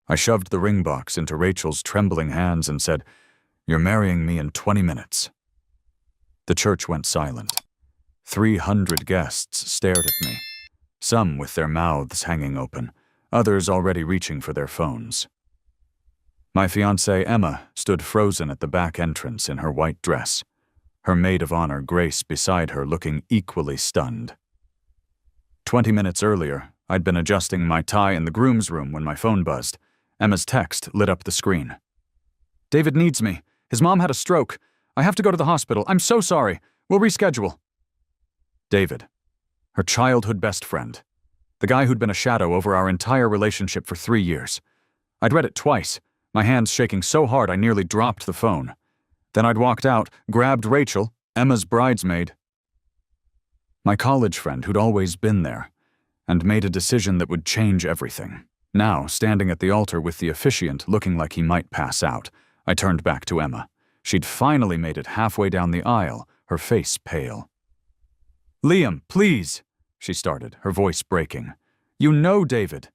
I shoved the ring box into Rachel's trembling hands and said, "You're marrying me in 20 minutes." The church went silent. 300 guests stared at me, some with their mouths hanging open, others already reaching for their phones. My fiancée, Emma, stood frozen at the back entrance in her white dress, her maid of honor, Grace, beside her looking equally stunned. 20 minutes earlier, I'd been adjusting my tie in the groom's room when my phone buzzed. Emma's text lit up the screen. "David needs me. His mom had a stroke. I have to go to the hospital. I'm so sorry. We'll reschedule." David, her childhood best friend, the guy who'd been a shadow over our entire relationship for 3 years. I'd read it twice, my hands shaking so hard I nearly dropped the phone. Then I'd walked out, grabbed Rachel, Emma's bridesmaid, my college friend who'd always been there, and made a decision that would change everything. Now, standing at the altar with the officiant looking like he might pass out, I turned back to Emma. She'd finally made it halfway down the aisle, her face pale. "Liam, please," she started, her voice breaking. "You know David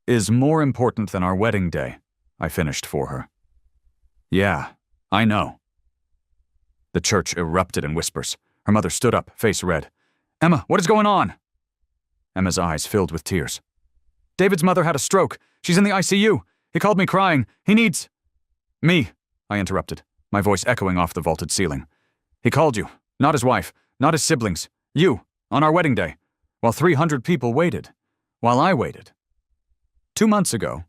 is more important than our wedding day," I finished for her. "Yeah, I know." The church erupted in whispers. Her mother stood up, face red. "Emma, what is going on?" Emma's eyes filled with tears. "David's mother had a stroke. She's in the ICU. He called me crying. He needs—" "Me," I interrupted, my voice echoing off the vaulted ceiling. "He called you, not his wife, not his siblings. You, on our wedding day, while 300 people waited, while I waited." 2 months ago,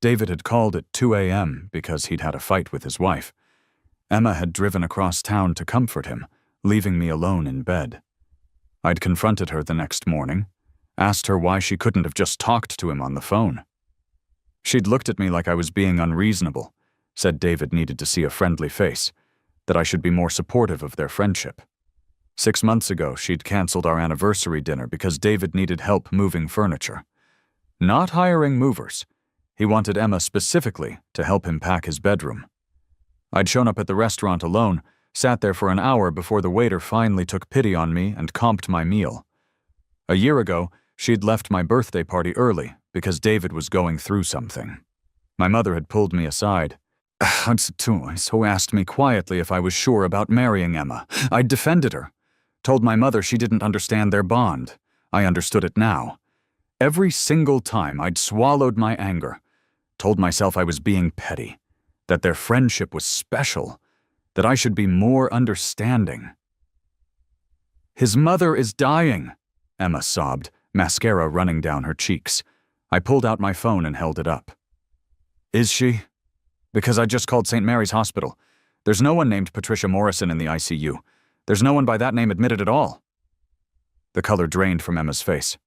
David had called at 2 a.m. because he'd had a fight with his wife. Emma had driven across town to comfort him, leaving me alone in bed. I'd confronted her the next morning, asked her why she couldn't have just talked to him on the phone. She'd looked at me like I was being unreasonable, said David needed to see a friendly face, that I should be more supportive of their friendship. 6 months ago, she'd canceled our anniversary dinner because David needed help moving furniture. Not hiring movers. He wanted Emma specifically to help him pack his bedroom. I'd shown up at the restaurant alone, sat there for an hour before the waiter finally took pity on me and comped my meal. A year ago, she'd left my birthday party early because David was going through something. My mother had pulled me aside. So asked me quietly if I was sure about marrying Emma. I'd defended her. Told my mother she didn't understand their bond. I understood it now. Every single time I'd swallowed my anger, told myself I was being petty, that their friendship was special, that I should be more understanding. "His mother is dying," Emma sobbed, mascara running down her cheeks. I pulled out my phone and held it up. "Is she?" "Because I just called St. Mary's Hospital. There's no one named Patricia Morrison in the ICU. There's no one by that name admitted at all." The color drained from Emma's face.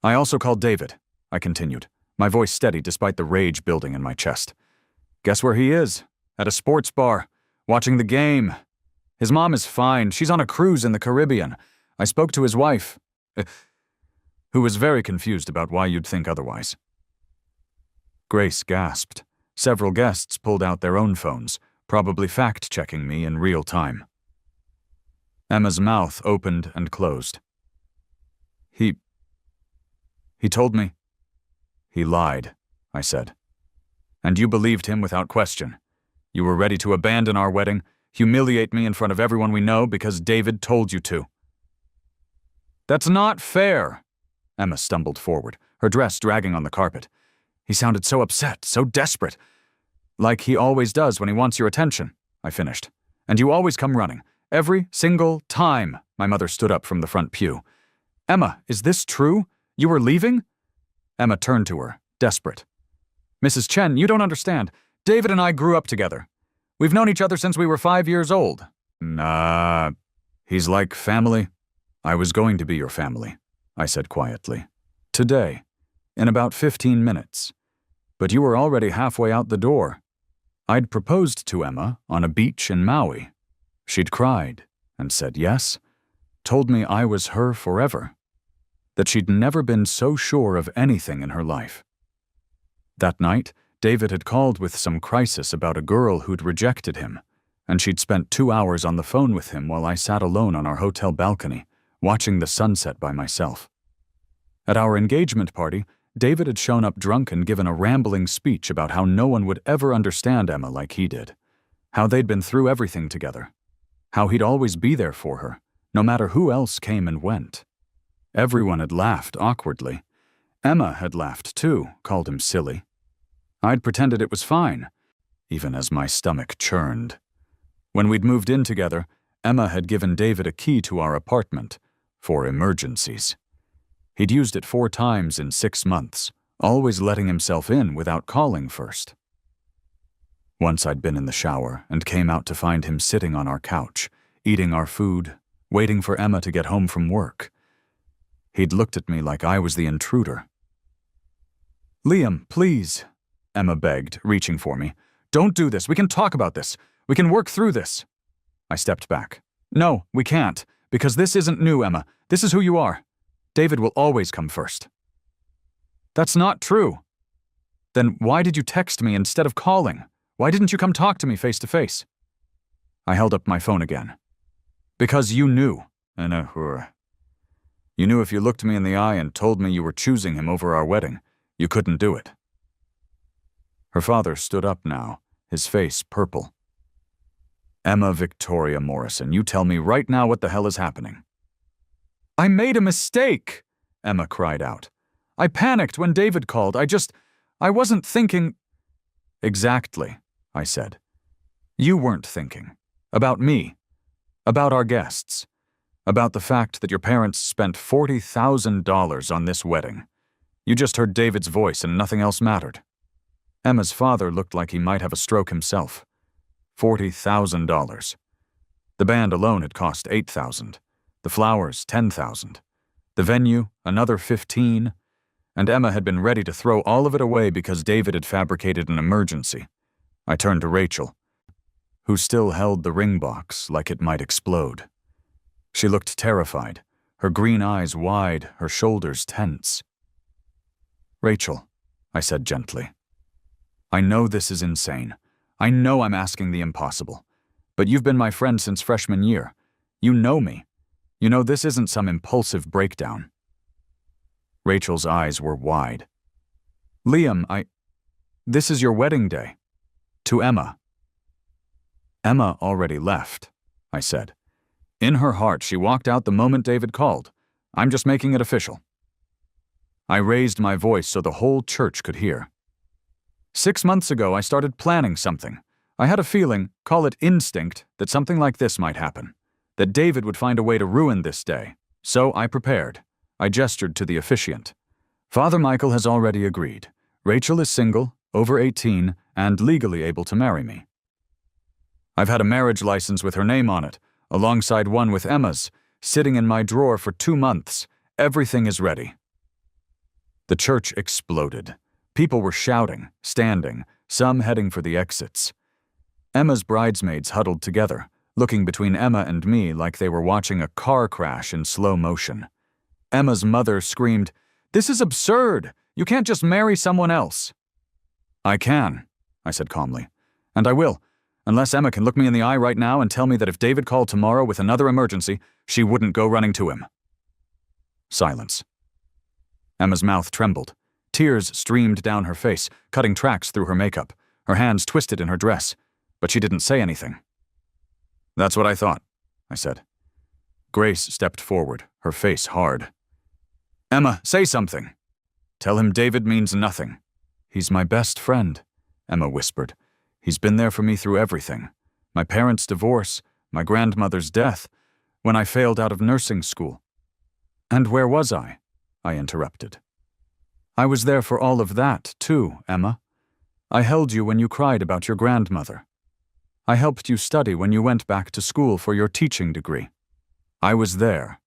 "I also called David," I continued, my voice steady despite the rage building in my chest. "Guess where he is? At a sports bar, watching the game. His mom is fine. She's on a cruise in the Caribbean. I spoke to his wife, who was very confused about why you'd think otherwise." Grace gasped. Several guests pulled out their own phones, probably fact-checking me in real time. Emma's mouth opened and closed. He told me." "He lied," I said. "And you believed him without question. You were ready to abandon our wedding, humiliate me in front of everyone we know because David told you to." "That's not fair." Emma stumbled forward, her dress dragging on the carpet. "He sounded so upset, so desperate. Like he always does when he wants your attention," I finished. "And you always come running. Every single time." My mother stood up from the front pew. "Emma, is this true? You were leaving?" Emma turned to her, desperate. "Mrs. Chen, you don't understand. David and I grew up together. We've known each other since we were 5 years old." "Nah, he's like family." "I was going to be your family," I said quietly. "Today, in about 15 minutes. But you were already halfway out the door." I'd proposed to Emma on a beach in Maui. She'd cried and said yes, told me I was her forever, that she'd never been so sure of anything in her life. That night, David had called with some crisis about a girl who'd rejected him, and she'd spent 2 hours on the phone with him while I sat alone on our hotel balcony, watching the sunset by myself. At our engagement party, David had shown up drunk and given a rambling speech about how no one would ever understand Emma like he did, how they'd been through everything together, how he'd always be there for her, no matter who else came and went. Everyone had laughed awkwardly. Emma had laughed too, called him silly. I'd pretended it was fine, even as my stomach churned. When we'd moved in together, Emma had given David a key to our apartment for emergencies. He'd used it 4 times in 6 months, always letting himself in without calling first. Once I'd been in the shower and came out to find him sitting on our couch, eating our food, waiting for Emma to get home from work. He'd looked at me like I was the intruder. "Liam, please," Emma begged, reaching for me. "Don't do this. We can talk about this. We can work through this." I stepped back. "No, we can't, because this isn't new, Emma. This is who you are. David will always come first." "That's not true." "Then why did you text me instead of calling? Why didn't you come talk to me face to face?" I held up my phone again. "Because you knew, you knew if you looked me in the eye and told me you were choosing him over our wedding, you couldn't do it." Her father stood up now, his face purple. "Emma Victoria Morrison, you tell me right now what the hell is happening." "I made a mistake," Emma cried out. "I panicked when David called. I wasn't thinking—" "Exactly," I said. "You weren't thinking. About me. About our guests. About the fact that your parents spent $40,000 on this wedding. You just heard David's voice and nothing else mattered." Emma's father looked like he might have a stroke himself. $40,000. The band alone had cost $8,000. The flowers, $10,000. The venue, another $15,000. And Emma had been ready to throw all of it away because David had fabricated an emergency. I turned to Rachel, who still held the ring box like it might explode. She looked terrified, her green eyes wide, her shoulders tense. "Rachel," I said gently, "I know this is insane. I know I'm asking the impossible. But you've been my friend since freshman year. You know me. You know this isn't some impulsive breakdown." Rachel's eyes were wide. "Liam, this is your wedding day. To Emma." "Emma already left," I said. In her heart, she walked out the moment David called. "I'm just making it official." I raised my voice so the whole church could hear. 6 months ago, I started planning something. I had a feeling, call it instinct, that something like this might happen. That David would find a way to ruin this day. So I prepared. I gestured to the officiant. "Father Michael has already agreed. Rachel is single, over 18, and legally able to marry me. I've had a marriage license with her name on it, alongside one with Emma's, sitting in my drawer for 2 months. Everything is ready." The church exploded. People were shouting, standing, some heading for the exits. Emma's bridesmaids huddled together, looking between Emma and me like they were watching a car crash in slow motion. Emma's mother screamed, "This is absurd! You can't just marry someone else." "I can," I said calmly, "and I will, unless Emma can look me in the eye right now and tell me that if David called tomorrow with another emergency, she wouldn't go running to him." Silence. Emma's mouth trembled. Tears streamed down her face, cutting tracks through her makeup. Her hands twisted in her dress, but she didn't say anything. "That's what I thought," I said. Grace stepped forward, her face hard. "Emma, say something." "Tell him David means nothing." "He's my best friend," Emma whispered. "He's been there for me through everything. My parents' divorce, my grandmother's death, when I failed out of nursing school." "And where was I?" I interrupted. "I was there for all of that, too, Emma. I held you when you cried about your grandmother. I helped you study when you went back to school for your teaching degree. I was there.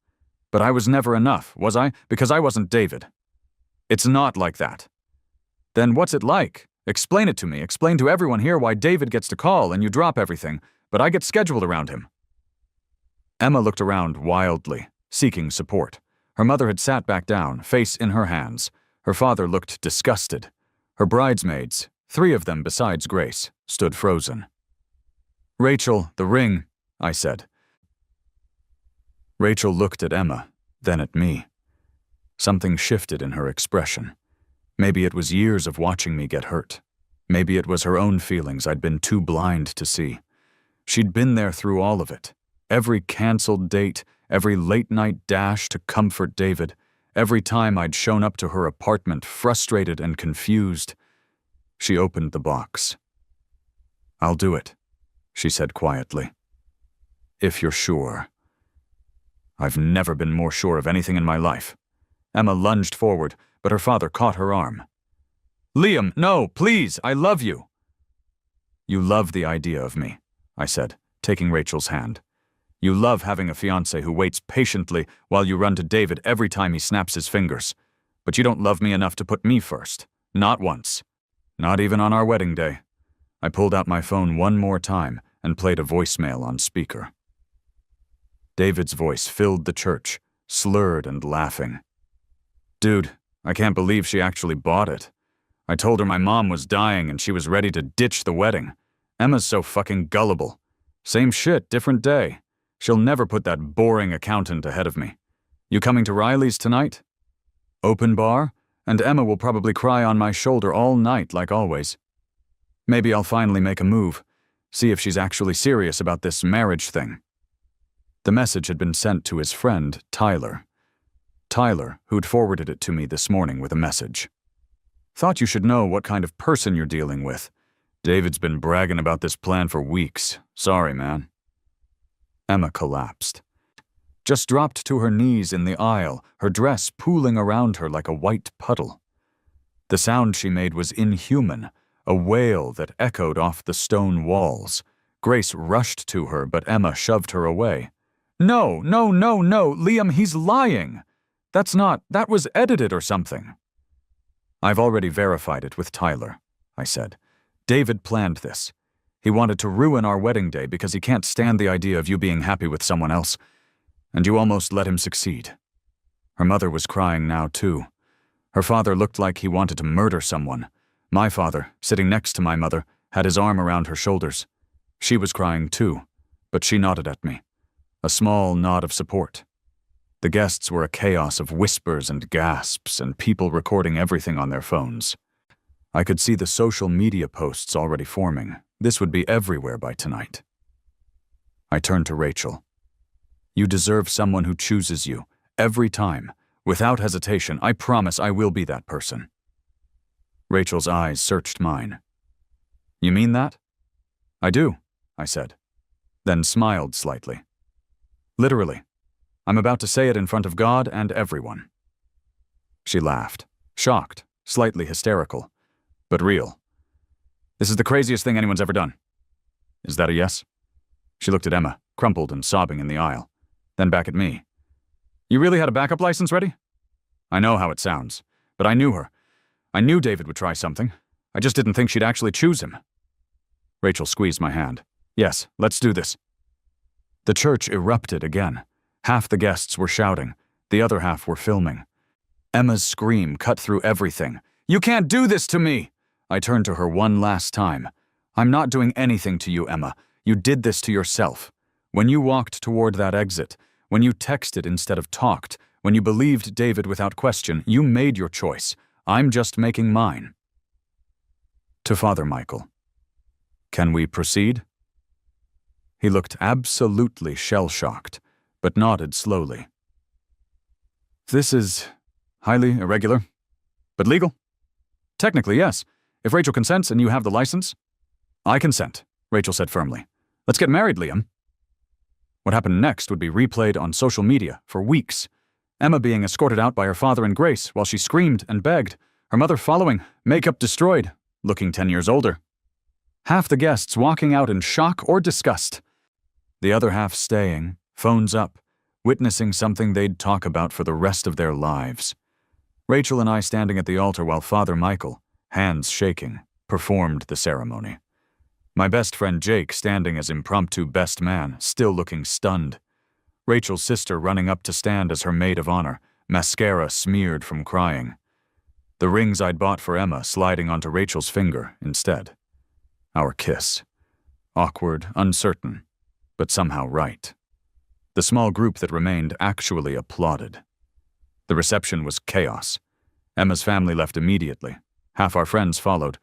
But I was never enough, was I? Because I wasn't David. It's not like that." "Then what's it like? Explain it to me. Explain to everyone here why David gets to call and you drop everything, but I get scheduled around him." Emma looked around wildly, seeking support. Her mother had sat back down, face in her hands. Her father looked disgusted. Her bridesmaids, 3 of them besides Grace, stood frozen. "Rachel, the ring," I said. Rachel looked at Emma, then at me. Something shifted in her expression. Maybe it was years of watching me get hurt. Maybe it was her own feelings I'd been too blind to see. She'd been there through all of it. Every canceled date, every late-night dash to comfort David, every time I'd shown up to her apartment frustrated and confused. She opened the box. "I'll do it," she said quietly. "If you're sure." I've never been more sure of anything in my life. Emma lunged forward, but her father caught her arm. "Liam, no, please, I love you." "You love the idea of me," I said, taking Rachel's hand. "You love having a fiancé who waits patiently while you run to David every time he snaps his fingers. But you don't love me enough to put me first. Not once. Not even on our wedding day." I pulled out my phone one more time and played a voicemail on speaker. David's voice filled the church, slurred and laughing. "Dude, I can't believe she actually bought it. I told her my mom was dying and she was ready to ditch the wedding. Emma's so fucking gullible. Same shit, different day. She'll never put that boring accountant ahead of me. You coming to Riley's tonight? Open bar, and Emma will probably cry on my shoulder all night like always. Maybe I'll finally make a move, see if she's actually serious about this marriage thing." The message had been sent to his friend, Tyler. Tyler, who'd forwarded it to me this morning with a message. "Thought you should know what kind of person you're dealing with. David's been bragging about this plan for weeks. Sorry, man." Emma collapsed. Just dropped to her knees in the aisle, her dress pooling around her like a white puddle. The sound she made was inhuman, a wail that echoed off the stone walls. Grace rushed to her, but Emma shoved her away. No, Liam, he's lying. That was edited or something." "I've already verified it with Tyler," I said. "David planned this. He wanted to ruin our wedding day because he can't stand the idea of you being happy with someone else. And you almost let him succeed." Her mother was crying now, too. Her father looked like he wanted to murder someone. My father, sitting next to my mother, had his arm around her shoulders. She was crying, too, but she nodded at me. A small nod of support. The guests were a chaos of whispers and gasps and people recording everything on their phones. I could see the social media posts already forming. This would be everywhere by tonight. I turned to Rachel. "You deserve someone who chooses you, every time. Without hesitation, I promise I will be that person." Rachel's eyes searched mine. "You mean that?" "I do," I said, then smiled slightly. "Literally. I'm about to say it in front of God and everyone." She laughed, shocked, slightly hysterical, but real. "This is the craziest thing anyone's ever done." "Is that a yes?" She looked at Emma, crumpled and sobbing in the aisle, then back at me. "You really had a backup license ready?" "I know how it sounds, but I knew her. I knew David would try something. I just didn't think she'd actually choose him." Rachel squeezed my hand. "Yes, let's do this." The church erupted again. Half the guests were shouting, the other half were filming. Emma's scream cut through everything. "You can't do this to me!" I turned to her one last time. "I'm not doing anything to you, Emma. You did this to yourself. When you walked toward that exit, when you texted instead of talked, when you believed David without question, you made your choice. I'm just making mine." To Father Michael. "Can we proceed?" He looked absolutely shell-shocked, but nodded slowly. "This is highly irregular, but legal. Technically, yes, if Rachel consents and you have the license." "I consent," Rachel said firmly. "Let's get married, Liam." What happened next would be replayed on social media for weeks. Emma being escorted out by her father and Grace while she screamed and begged, her mother following, makeup destroyed, looking 10 years older. Half the guests walking out in shock or disgust. The other half staying, phones up, witnessing something they'd talk about for the rest of their lives. Rachel and I standing at the altar while Father Michael, hands shaking, performed the ceremony. My best friend Jake standing as impromptu best man, still looking stunned. Rachel's sister running up to stand as her maid of honor, mascara smeared from crying. The rings I'd bought for Emma sliding onto Rachel's finger instead. Our kiss. Awkward, uncertain, but somehow right. The small group that remained actually applauded. The reception was chaos. Emma's family left immediately. Half our friends followed,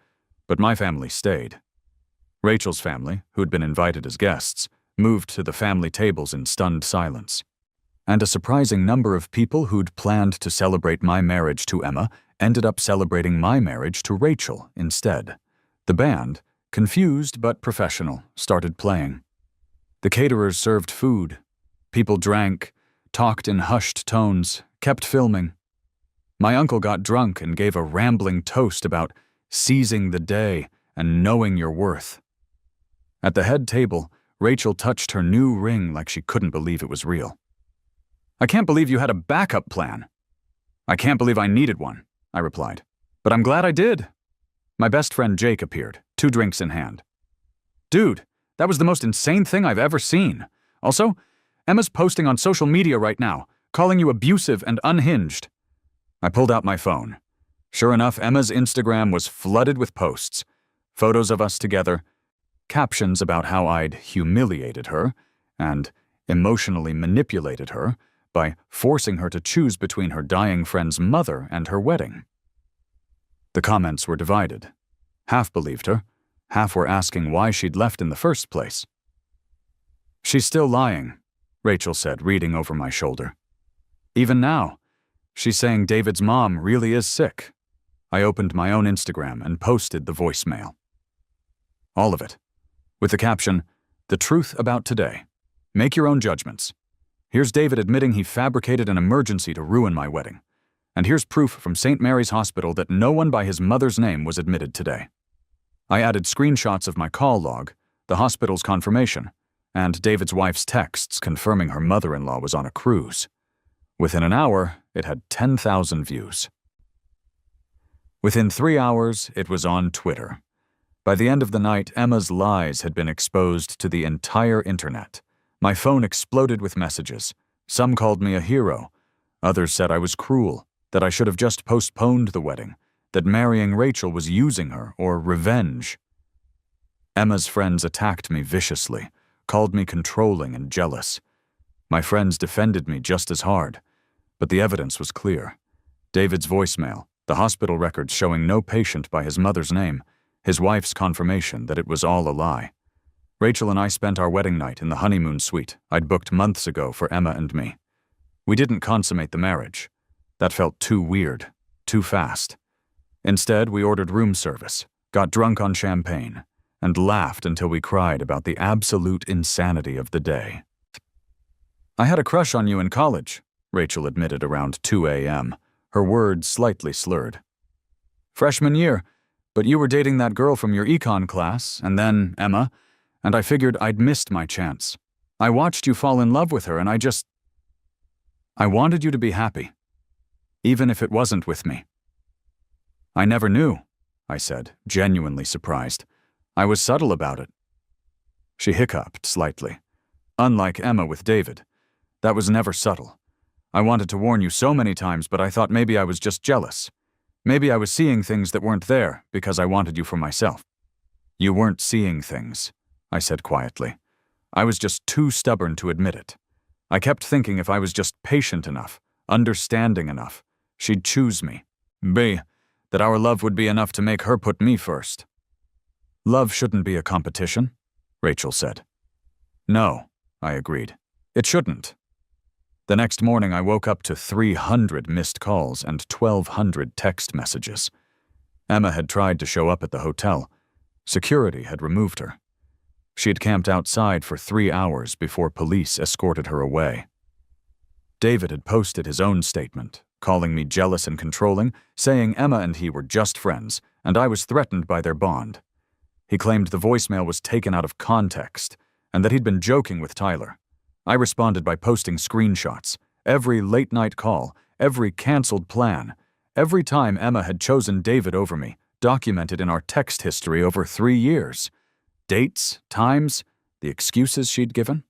but my family stayed. Rachel's family, who'd been invited as guests, moved to the family tables in stunned silence. And a surprising number of people who'd planned to celebrate my marriage to Emma ended up celebrating my marriage to Rachel instead. The band, confused but professional, started playing. The caterers served food. People drank, talked in hushed tones, kept filming. My uncle got drunk and gave a rambling toast about seizing the day and knowing your worth. At the head table, Rachel touched her new ring like she couldn't believe it was real. "I can't believe you had a backup plan." "I can't believe I needed one," I replied. "But I'm glad I did." My best friend Jake appeared, 2 drinks in hand. "Dude, that was the most insane thing I've ever seen. Also, Emma's posting on social media right now, calling you abusive and unhinged." I pulled out my phone. Sure enough, Emma's Instagram was flooded with posts, photos of us together, captions about how I'd humiliated her and emotionally manipulated her by forcing her to choose between her dying friend's mother and her wedding. The comments were divided. Half believed her, half were asking why she'd left in the first place. "She's still lying," Rachel said, reading over my shoulder. "Even now, she's saying David's mom really is sick." I opened my own Instagram and posted the voicemail. All of it, with the caption, "The truth about today. Make your own judgments. Here's David admitting he fabricated an emergency to ruin my wedding. And here's proof from St. Mary's Hospital that no one by his mother's name was admitted today." I added screenshots of my call log, the hospital's confirmation, and David's wife's texts confirming her mother-in-law was on a cruise. Within an hour, it had 10,000 views. Within 3 hours, it was on Twitter. By the end of the night, Emma's lies had been exposed to the entire internet. My phone exploded with messages. Some called me a hero. Others said I was cruel, that I should have just postponed the wedding, that marrying Rachel was using her or revenge. Emma's friends attacked me viciously, called me controlling and jealous. My friends defended me just as hard, but the evidence was clear. David's voicemail, the hospital records showing no patient by his mother's name, his wife's confirmation that it was all a lie. Rachel and I spent our wedding night in the honeymoon suite I'd booked months ago for Emma and me. We didn't consummate the marriage. That felt too weird, too fast. Instead, we ordered room service, got drunk on champagne, and laughed until we cried about the absolute insanity of the day. "I had a crush on you in college," Rachel admitted around 2 a.m., her words slightly slurred. "Freshman year, but you were dating that girl from your econ class, and then Emma, and I figured I'd missed my chance. I watched you fall in love with her, and I wanted you to be happy, even if it wasn't with me." "I never knew," I said, genuinely surprised. "I was subtle about it." She hiccuped slightly. "Unlike Emma with David, that was never subtle. I wanted to warn you so many times, but I thought maybe I was just jealous. Maybe I was seeing things that weren't there because I wanted you for myself." "You weren't seeing things," I said quietly. "I was just too stubborn to admit it. I kept thinking if I was just patient enough, understanding enough, she'd choose me. That our love would be enough to make her put me first." "Love shouldn't be a competition," Rachel said. "No," I agreed. "It shouldn't." The next morning I woke up to 300 missed calls and 1,200 text messages. Emma had tried to show up at the hotel. Security had removed her. She had camped outside for 3 hours before police escorted her away. David had posted his own statement, calling me jealous and controlling, saying Emma and he were just friends, and I was threatened by their bond. He claimed the voicemail was taken out of context, and that he'd been joking with Tyler. I responded by posting screenshots, every late-night call, every canceled plan, every time Emma had chosen David over me, documented in our text history over 3 years. Dates, times, the excuses she'd given,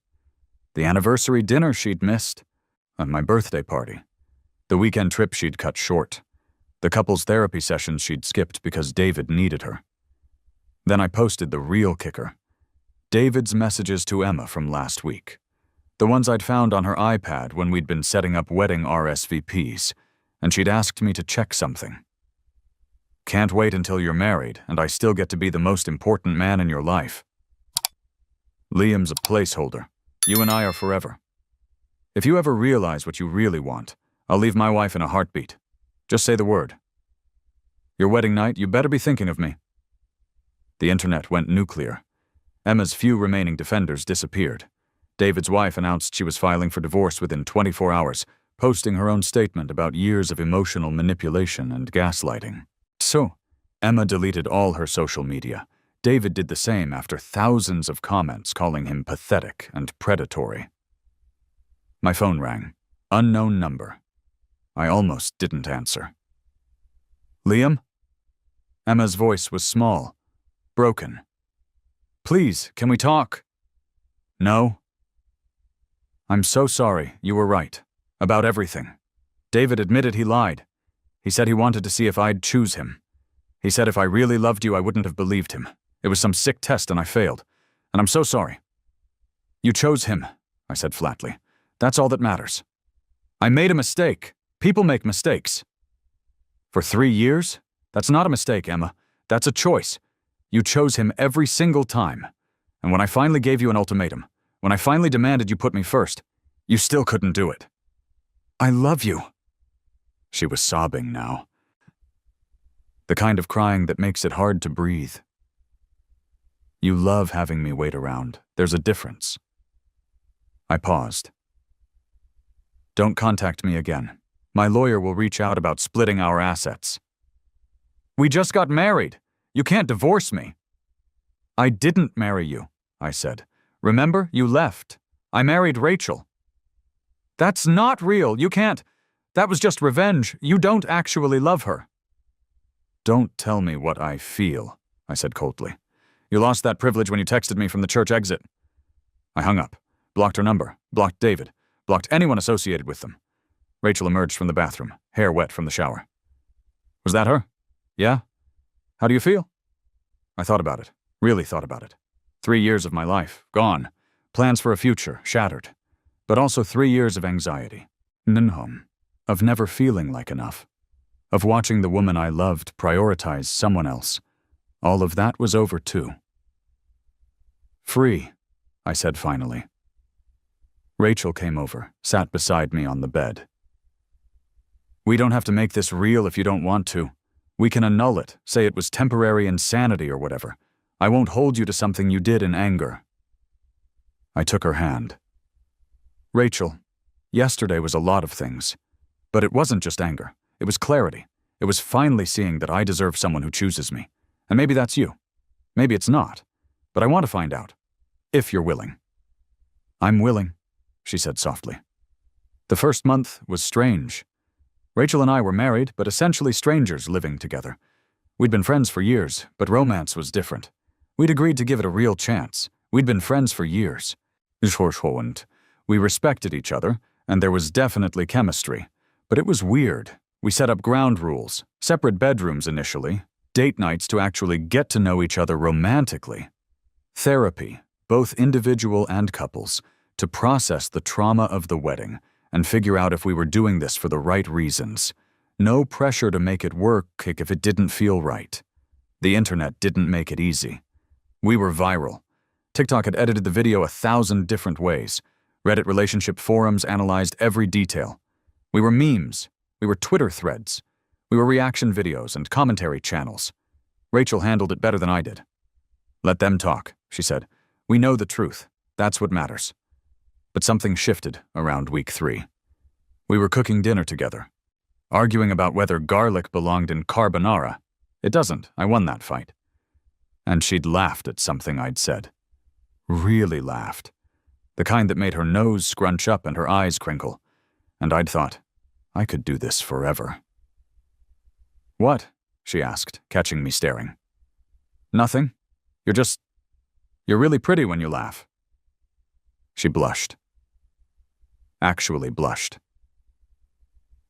the anniversary dinner she'd missed, and my birthday party, the weekend trip she'd cut short, the couple's therapy sessions she'd skipped because David needed her. Then I posted the real kicker, David's messages to Emma from last week, the ones I'd found on her iPad when we'd been setting up wedding RSVPs, and she'd asked me to check something. Can't wait until you're married, and I still get to be the most important man in your life. Liam's a placeholder. You and I are forever. If you ever realize what you really want, I'll leave my wife in a heartbeat. Just say the word. Your wedding night, you better be thinking of me. The internet went nuclear. Emma's few remaining defenders disappeared. David's wife announced she was filing for divorce within 24 hours, posting her own statement about years of emotional manipulation and gaslighting. So, Emma deleted all her social media. David did the same after thousands of comments calling him pathetic and predatory. My phone rang. Unknown number. I almost didn't answer. Liam? Emma's voice was small, broken. Please, can we talk? No. I'm so sorry, you were right. About everything. David admitted he lied. He said he wanted to see if I'd choose him. He said if I really loved you, I wouldn't have believed him. It was some sick test and I failed. And I'm so sorry. You chose him, I said flatly. That's all that matters. I made a mistake. People make mistakes. For 3 years? That's not a mistake, Emma. That's a choice. You chose him every single time. And when I finally gave you an ultimatum, when I finally demanded you put me first, you still couldn't do it. I love you. She was sobbing now. The kind of crying that makes it hard to breathe. You love having me wait around. There's a difference. I paused. Don't contact me again. My lawyer will reach out about splitting our assets. We just got married. You can't divorce me. I didn't marry you, I said. Remember, you left. I married Rachel. That's not real. You can't. That was just revenge. You don't actually love her. Don't tell me what I feel, I said coldly. You lost that privilege when you texted me from the church exit. I hung up, blocked her number, blocked David, blocked anyone associated with them. Rachel emerged from the bathroom, hair wet from the shower. Was that her? Yeah? How do you feel? I thought about it, really thought about it. 3 years of my life, gone. Plans for a future, shattered. But also 3 years of anxiety. Of never feeling like enough. Of watching the woman I loved prioritize someone else. All of that was over too. Free, I said finally. Rachel came over, sat beside me on the bed. We don't have to make this real if you don't want to. We can annul it, say it was temporary insanity or whatever. I won't hold you to something you did in anger. I took her hand. Rachel, yesterday was a lot of things. But it wasn't just anger. It was clarity. It was finally seeing that I deserve someone who chooses me. And maybe that's you. Maybe it's not. But I want to find out. If you're willing. I'm willing, she said softly. The first month was strange. Rachel and I were married, but essentially strangers living together. We'd been friends for years, but romance was different. We'd agreed to give it a real chance. We'd been friends for years. We respected each other, and there was definitely chemistry. But it was weird. We set up ground rules, separate bedrooms initially, date nights to actually get to know each other romantically. Therapy, both individual and couples, to process the trauma of the wedding and figure out if we were doing this for the right reasons. No pressure to make it work if it didn't feel right. The internet didn't make it easy. We were viral. TikTok had edited the video 1,000 different ways. Reddit relationship forums analyzed every detail. We were memes. We were Twitter threads. We were reaction videos and commentary channels. Rachel handled it better than I did. Let them talk, she said. We know the truth. That's what matters. But something shifted around week 3. We were cooking dinner together, arguing about whether garlic belonged in carbonara. It doesn't. I won that fight. And she'd laughed at something I'd said. Really laughed. The kind that made her nose scrunch up and her eyes crinkle. And I'd thought, I could do this forever. What? She asked, catching me staring. Nothing. You're really pretty when you laugh. She blushed. Actually blushed.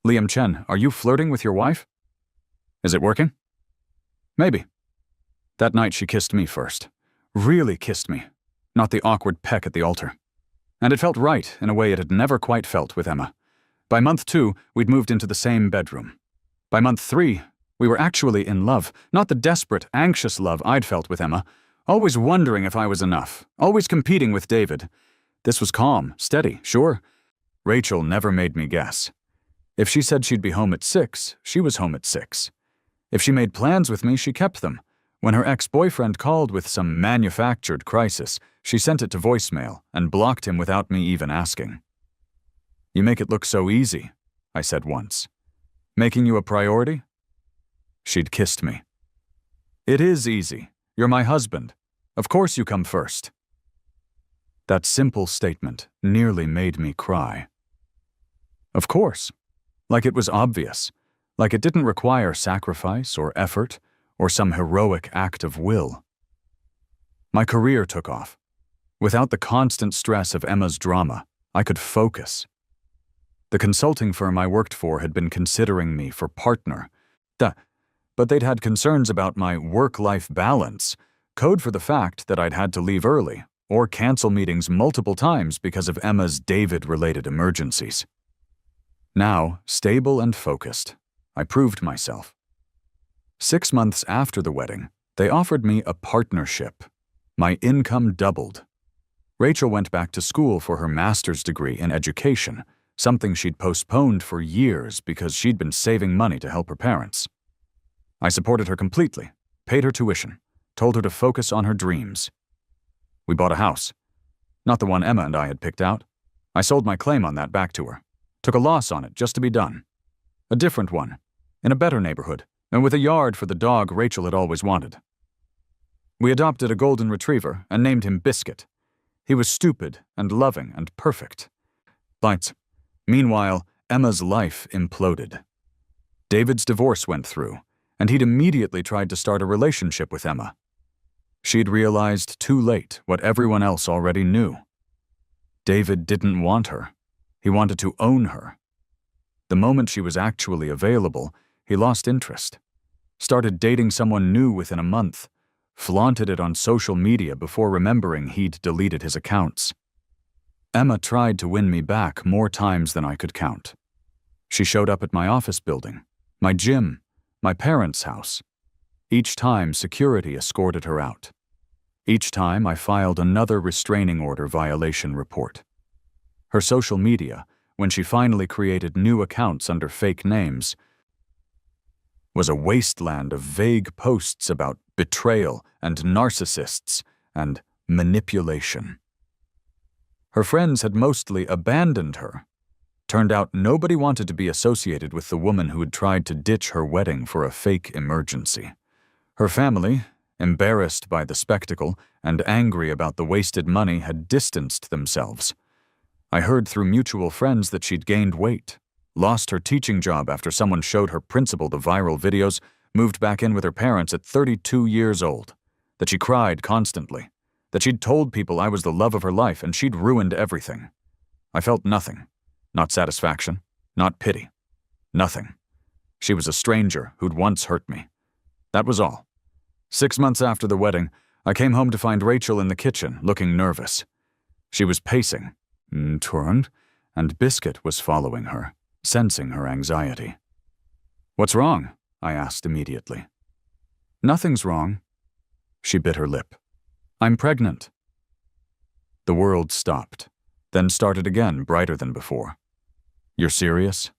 Liam Chen, are you flirting with your wife? Is it working? Maybe. That night she kissed me first. Really kissed me. Not the awkward peck at the altar. And it felt right in a way it had never quite felt with Emma. By month 2, we'd moved into the same bedroom. By month 3, we were actually in love, not the desperate, anxious love I'd felt with Emma, always wondering if I was enough, always competing with David. This was calm, steady, sure. Rachel never made me guess. If she said she'd be home at 6, she was home at 6. If she made plans with me, she kept them. When her ex-boyfriend called with some manufactured crisis, she sent it to voicemail and blocked him without me even asking. "You make it look so easy," I said once. "Making you a priority?" She'd kissed me. "It is easy. You're my husband. Of course you come first." That simple statement nearly made me cry. Of course. Like it was obvious. Like it didn't require sacrifice or effort or some heroic act of will. My career took off. Without the constant stress of Emma's drama, I could focus. The consulting firm I worked for had been considering me for partner. But they'd had concerns about my work-life balance, code for the fact that I'd had to leave early or cancel meetings multiple times because of Emma's David-related emergencies. Now, stable and focused, I proved myself. 6 months after the wedding, they offered me a partnership. My income doubled. Rachel went back to school for her master's degree in education, something she'd postponed for years because she'd been saving money to help her parents. I supported her completely, paid her tuition, told her to focus on her dreams. We bought a house. Not the one Emma and I had picked out. I sold my claim on that back to her. Took a loss on it just to be done. A different one, in a better neighborhood, and with a yard for the dog Rachel had always wanted. We adopted a golden retriever and named him Biscuit. He was stupid and loving and perfect. But, meanwhile, Emma's life imploded. David's divorce went through, and he'd immediately tried to start a relationship with Emma. She'd realized too late what everyone else already knew. David didn't want her. He wanted to own her. The moment she was actually available, he lost interest. Started dating someone new within a month, flaunted it on social media before remembering he'd deleted his accounts. Emma tried to win me back more times than I could count. She showed up at my office building, my gym, my parents' house. Each time, security escorted her out. Each time, I filed another restraining order violation report. Her social media, when she finally created new accounts under fake names, was a wasteland of vague posts about betrayal and narcissists and manipulation. Her friends had mostly abandoned her. Turned out nobody wanted to be associated with the woman who had tried to ditch her wedding for a fake emergency. Her family, embarrassed by the spectacle and angry about the wasted money, had distanced themselves. I heard through mutual friends that she'd gained weight, lost her teaching job after someone showed her principal the viral videos, moved back in with her parents at 32 years old, that she cried constantly, that she'd told people I was the love of her life and she'd ruined everything. I felt nothing. Not satisfaction, not pity. Nothing. She was a stranger who'd once hurt me. That was all. 6 months after the wedding, I came home to find Rachel in the kitchen, looking nervous. She was pacing, turned, and Biscuit was following her, sensing her anxiety. "What's wrong?" I asked immediately. "Nothing's wrong." She bit her lip. "I'm pregnant." The world stopped, then started again, brighter than before. "You're serious?"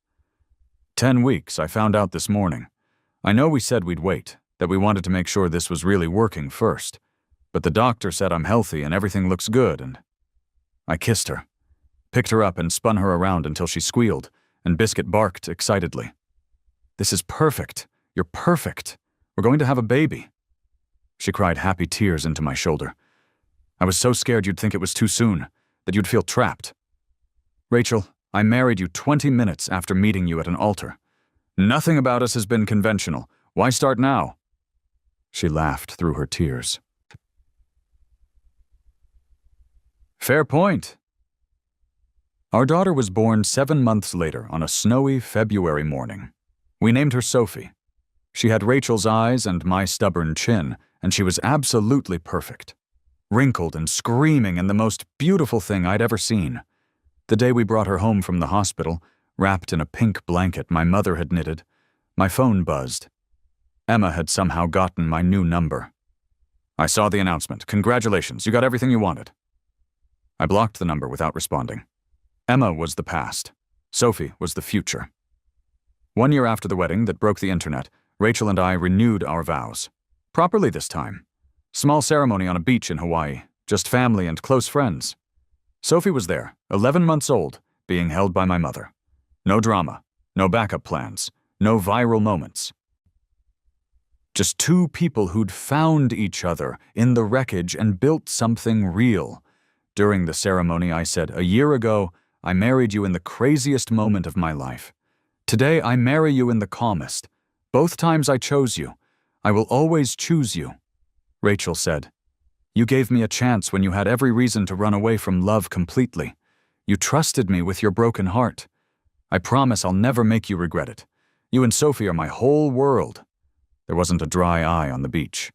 10 weeks, I found out this morning. I know we said we'd wait, that we wanted to make sure this was really working first, but the doctor said I'm healthy and everything looks good, and I kissed her, picked her up and spun her around until she squealed, and Biscuit barked excitedly. "This is perfect. You're perfect. We're going to have a baby." She cried happy tears into my shoulder. "I was so scared you'd think it was too soon, that you'd feel trapped. Rachel, I married you 20 minutes after meeting you at an altar. Nothing about us has been conventional. Why start now?" She laughed through her tears. Fair point. Our daughter was born 7 months later on a snowy February morning. We named her Sophie. She had Rachel's eyes and my stubborn chin, and she was absolutely perfect. Wrinkled and screaming and the most beautiful thing I'd ever seen. The day we brought her home from the hospital, Wrapped in a pink blanket my mother had knitted, my phone buzzed. Emma had somehow gotten my new number. "I saw the announcement. Congratulations, you got everything you wanted." I blocked the number without responding. Emma was the past. Sophie was the future. 1 year after the wedding that broke the internet, Rachel and I renewed our vows. Properly this time. Small ceremony on a beach in Hawaii, just family and close friends. Sophie was there, 11 months old, being held by my mother. No drama, no backup plans, no viral moments. Just two people who'd found each other in the wreckage and built something real. During the ceremony, I said, "A year ago, I married you in the craziest moment of my life. Today, I marry you in the calmest. Both times I chose you. I will always choose you." Rachel said, "You gave me a chance when you had every reason to run away from love completely. You trusted me with your broken heart. I promise I'll never make you regret it. You and Sophie are my whole world." There wasn't a dry eye on the beach.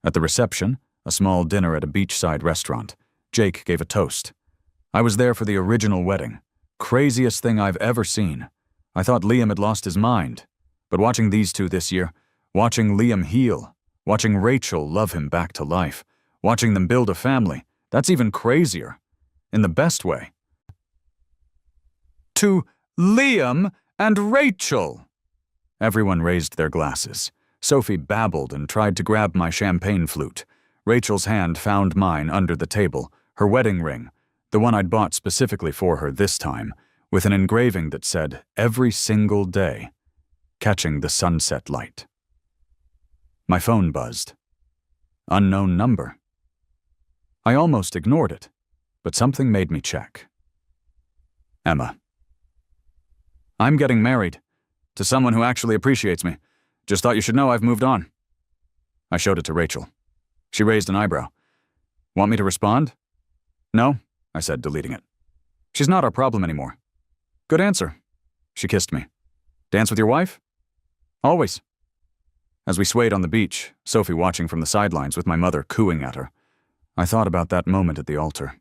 At the reception, a small dinner at a beachside restaurant, Jake gave a toast. I was there for the original wedding. Craziest thing I've ever seen. I thought Liam had lost his mind. But watching these two this year, watching Liam heal, watching Rachel love him back to life, watching them build a family, that's even crazier. In the best way. To Liam and Rachel! Everyone raised their glasses. Sophie babbled and tried to grab my champagne flute. Rachel's hand found mine under the table, her wedding ring, the one I'd bought specifically for her this time, with an engraving that said, "Every single day, catching the sunset light." My phone buzzed. Unknown number. I almost ignored it, but something made me check. Emma. "I'm getting married. To someone who actually appreciates me. Just thought you should know I've moved on." I showed it to Rachel. She raised an eyebrow. "Want me to respond?" "No," I said, deleting it. "She's not our problem anymore." "Good answer." She kissed me. "Dance with your wife?" "Always." As we swayed on the beach, Sophie watching from the sidelines with my mother cooing at her, I thought about that moment at the altar.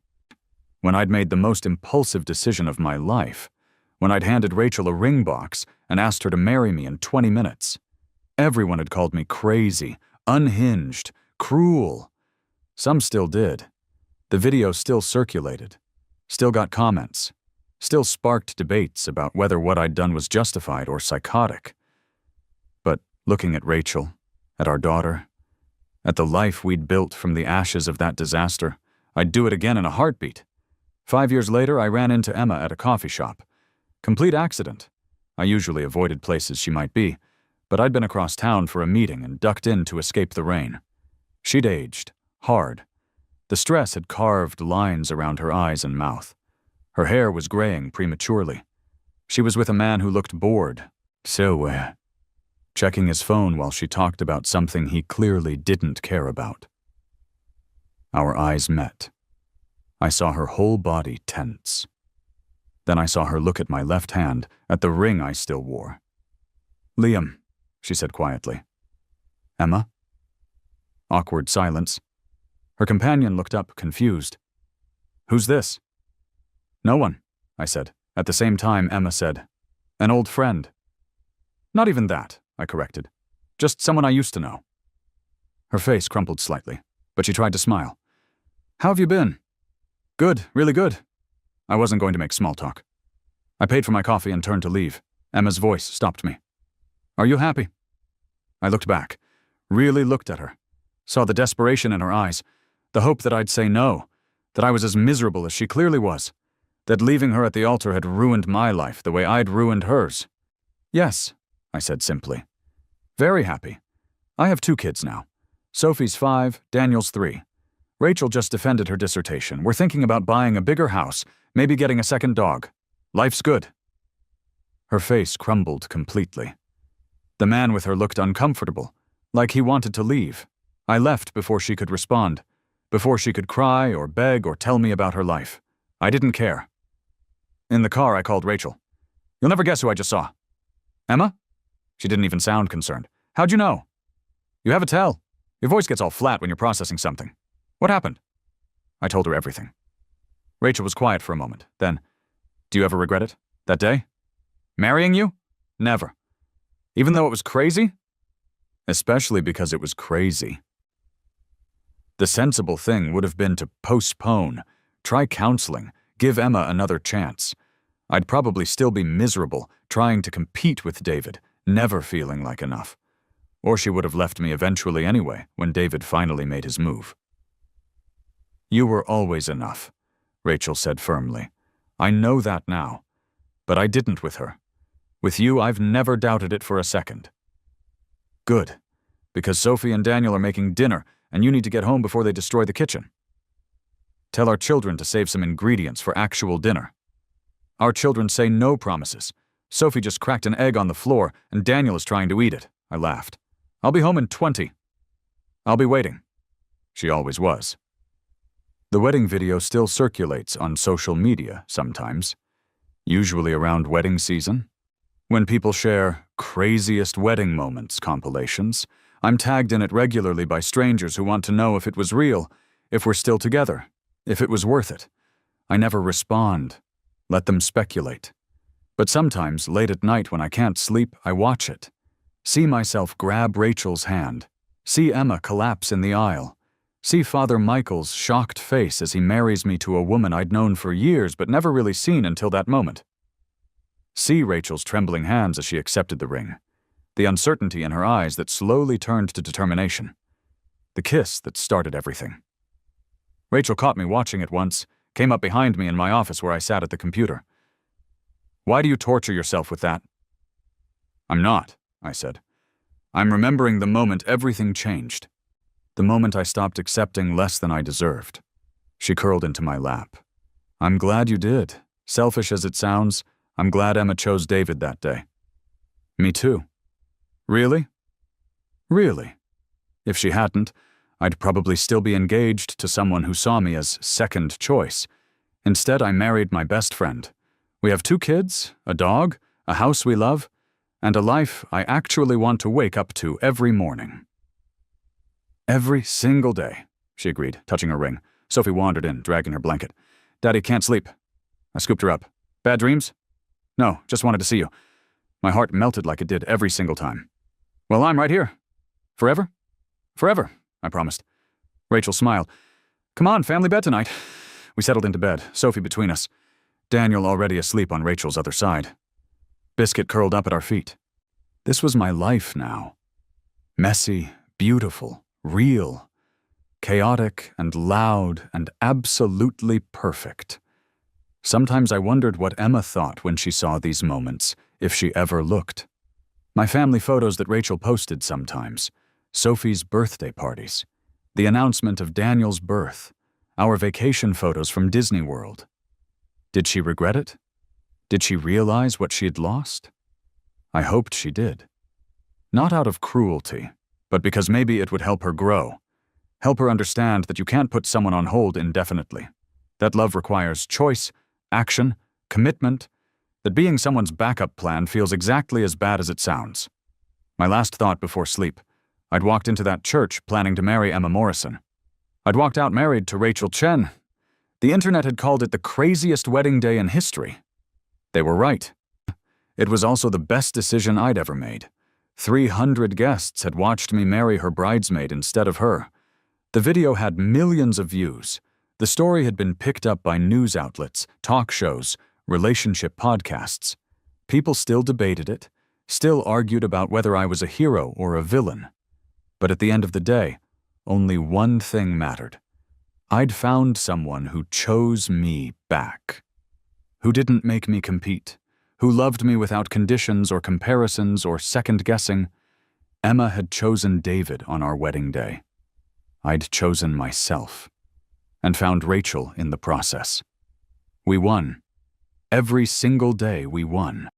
When I'd made the most impulsive decision of my life, when I'd handed Rachel a ring box and asked her to marry me in 20 minutes. Everyone had called me crazy, unhinged, cruel. Some still did. The video still circulated, still got comments, still sparked debates about whether what I'd done was justified or psychotic. But looking at Rachel, at our daughter, at the life we'd built from the ashes of that disaster, I'd do it again in a heartbeat. 5 years later, I ran into Emma at a coffee shop. Complete accident. I usually avoided places she might be, but I'd been across town for a meeting and ducked in to escape the rain. She'd aged, hard. The stress had carved lines around her eyes and mouth. Her hair was graying prematurely. She was with a man who looked bored, checking his phone while she talked about something he clearly didn't care about. Our eyes met. I saw her whole body tense. Then I saw her look at my left hand, at the ring I still wore. "Liam," she said quietly. "Emma?" Awkward silence. Her companion looked up, confused. "Who's this?" "No one," I said. At the same time, Emma said, "An old friend." "Not even that," I corrected. "Just someone I used to know." Her face crumpled slightly, but she tried to smile. "How have you been?" "Good, really good." I wasn't going to make small talk. I paid for my coffee and turned to leave. Emma's voice stopped me. "Are you happy?" I looked back, really looked at her, saw the desperation in her eyes, the hope that I'd say no, that I was as miserable as she clearly was, that leaving her at the altar had ruined my life the way I'd ruined hers. "Yes," I said simply. "Very happy. I have 2 kids now. Sophie's 5, Daniel's 3. Rachel just defended her dissertation. We're thinking about buying a bigger house, maybe getting a second dog. Life's good." Her face crumbled completely. The man with her looked uncomfortable, like he wanted to leave. I left before she could respond, before she could cry or beg or tell me about her life. I didn't care. In the car, I called Rachel. "You'll never guess who I just saw." "Emma?" She didn't even sound concerned. "How'd you know?" "You have a tell. Your voice gets all flat when you're processing something. What happened?" I told her everything. Rachel was quiet for a moment. Then, "Do you ever regret it? That day?" Marrying you? Never. Even though it was crazy? Especially because it was crazy. The sensible thing would have been to postpone, try counseling, give Emma another chance. I'd probably still be miserable, trying to compete with David, never feeling like enough. Or she would have left me eventually anyway, when David finally made his move. You were always enough, Rachel said firmly. I know that now. But I didn't with her. With you, I've never doubted it for a second. Good, because Sophie and Daniel are making dinner, and you need to get home before they destroy the kitchen. Tell our children to save some ingredients for actual dinner. Our children say no promises. Sophie just cracked an egg on the floor, and Daniel is trying to eat it. I laughed. I'll be home in 20. I'll be waiting. She always was. The wedding video still circulates on social media sometimes, usually around wedding season. When people share craziest wedding moments compilations, I'm tagged in it regularly by strangers who want to know if it was real, if we're still together, if it was worth it. I never respond. Let them speculate. But sometimes, late at night when I can't sleep, I watch it. See myself grab Rachel's hand. See Emma collapse in the aisle. See Father Michael's shocked face as he marries me to a woman I'd known for years but never really seen until that moment. See Rachel's trembling hands as she accepted the ring. The uncertainty in her eyes that slowly turned to determination. The kiss that started everything. Rachel caught me watching it once, came up behind me in my office where I sat at the computer. Why do you torture yourself with that? I'm not, I said. I'm remembering the moment everything changed. The moment I stopped accepting less than I deserved. She curled into my lap. I'm glad you did. Selfish as it sounds, I'm glad Emma chose David that day. Me too. Really? Really. If she hadn't, I'd probably still be engaged to someone who saw me as second choice. Instead, I married my best friend. We have 2 kids, a dog, a house we love, and a life I actually want to wake up to every morning. Every single day, she agreed, touching her ring. Sophie wandered in, dragging her blanket. Daddy can't sleep. I scooped her up. Bad dreams? No, just wanted to see you. My heart melted like it did every single time. Well, I'm right here. Forever? Forever, I promised. Rachel smiled. Come on, family bed tonight. We settled into bed, Sophie between us. Daniel already asleep on Rachel's other side. Biscuit curled up at our feet. This was my life now. Messy, beautiful, real, chaotic and loud and absolutely perfect. Sometimes I wondered what Emma thought when she saw these moments, if she ever looked. My family photos that Rachel posted sometimes, Sophie's birthday parties, the announcement of Daniel's birth, our vacation photos from Disney World. Did she regret it? Did she realize what she'd lost? I hoped she did. Not out of cruelty, but because maybe it would help her grow, help her understand that you can't put someone on hold indefinitely, that love requires choice, action, commitment, that being someone's backup plan feels exactly as bad as it sounds. My last thought before sleep, I'd walked into that church planning to marry Emma Morrison. I'd walked out married to Rachel Chen. The internet had called it the craziest wedding day in history. They were right. It was also the best decision I'd ever made. 300 guests had watched me marry her bridesmaid instead of her. The video had millions of views. The story had been picked up by news outlets, talk shows, relationship podcasts. People still debated it, still argued about whether I was a hero or a villain. But at the end of the day, only one thing mattered. I'd found someone who chose me back, who didn't make me compete, who loved me without conditions or comparisons or second-guessing. Emma had chosen David on our wedding day. I'd chosen myself, and found Rachel in the process. We won. Every single day we won.